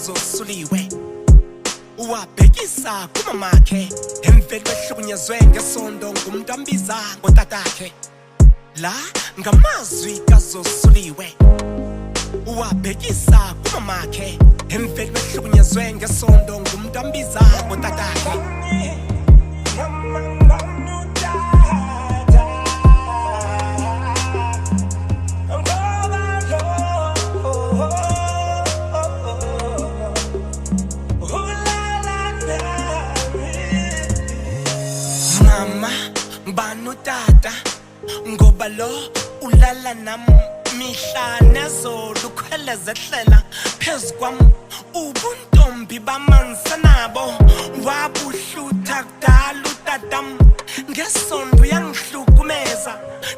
Zosuliwe uwabhekisa kumamakhe emvelo ehlukunyezwe ngesondo ngumuntu ambiza ngotatakhe la ngamazwi kaZosuliwe uwabhekisa kumamakhe emvelo ehlukunyezwe ngesondo ngumuntu ambiza ngotatakhe Banu tata ngoba lo ulala nam mihla nezolo ukhweleze hlela phezu kwam ubuntombi bamansa nabo wabuhlutha kudala utatam ngesondo yangihlukumeza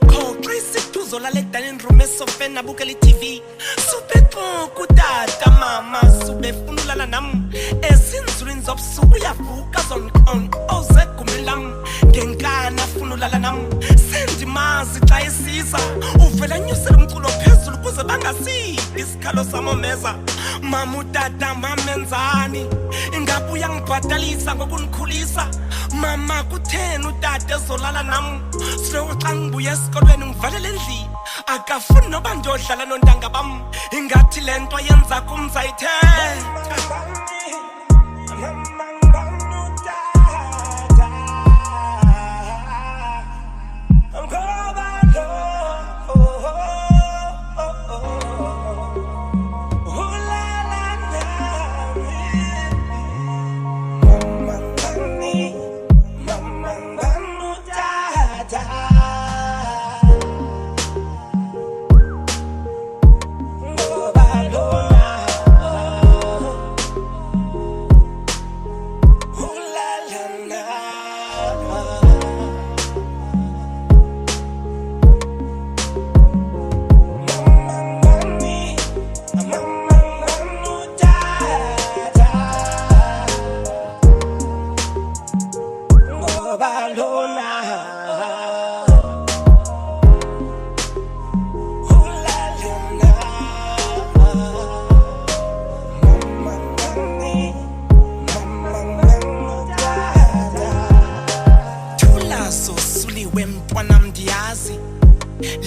qoqa isithuzo lale dining room esofeni abukela iTV subexoka utata mama subefuna ulala nam ezinzulwini zobusuku uyavuka zonqonqoze egumeni lam ngenkana afuna ulala nam sendimazi xa esiza uvela nyusela umculo phezulu kuze bangasidi isikhalo samomeza mama utata mamenzani ingabe uyangibhatalisa ngokunikhulisa mama kutheni utata ezolala nam sileyo xa ngibuya esikolweni ngivalele endlini akafuni noba ndiyodlala nontanga bam ingathi le nto yenza kumzayithetha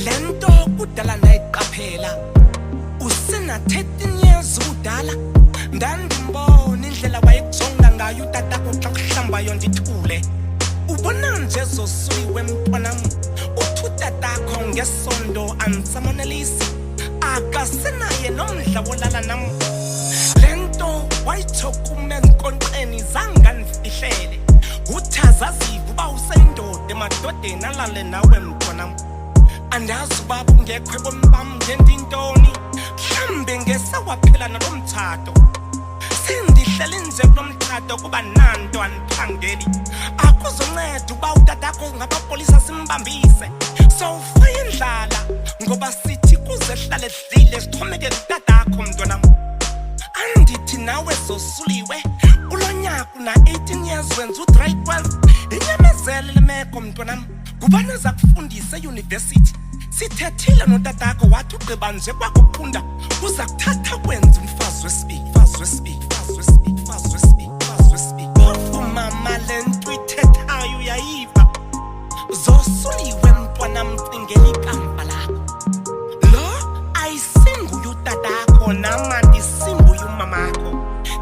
lento kudala ndayiqaphela usena 13 years udala ndandimbona indlela wayekujonga ngayo utatako xa kuhlambayo ndithule ubona nje Zosuliwe mntwanam uthi utatakho ngesondo andisamonelisi akasenaye nomdla wolala nam lento wayithokume enkonqeni zangandifihlele uthazaziva uba usendoda emadodeni alale nawe mntwanam andazi ubaba ungekho ebomini bam ngendintoni mhlambe ngesawaphela nalo mtshato sendihleli nje kulo mtshato kuba nanto andiphangeli akuzonceda uba utatakho ngabapolisa simbambise sowufaye indlala ngoba sithi kuze hlale dlile sixhomeke kutatakho mntwanam andithi nawe Zosuliwe kulo nyaka una 18 years wenza ugrade 12 inyamezele le meko mntwanam kubana za kufundisa euniversity sithethile notatakho wathi ugqiba nje kwakuphunda uza kuthatha kwenza umfazi wesibili mama lento ithethayo uyayiva Zosuliwe mntwanam cingela ikamva lakho lo ayisinguye utatakho nama ndisinguye umamakho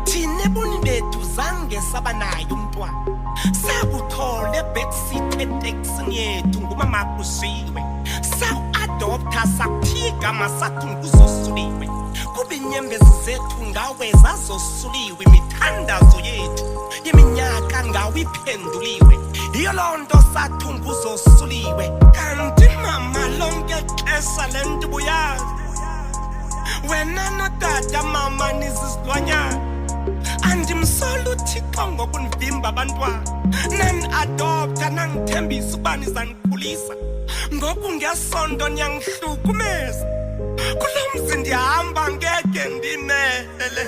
thina eboni bethu zange saba nayo umntwana sakuthole backseat eteksini yethu ngumamakho uShiwe saku-adopta sakuphika masathi nguZosuliwe kuba inyembezi zethu ngawe zaZosuliwe imithandazo yethu yeminyaka ngawe iphenduliwe iyo loo nto sathi nguZosuliwe kanti mama lonke xesha le nto buyazi wena notata mama nizisilwanyana andimsola uthixo ngokundivimba abantwana nani-adopta nangithembisa ukuba nizandikhulisa ngoku ngesonto niyangihlukumeza kulo mzi ndihamba ngeke ndimele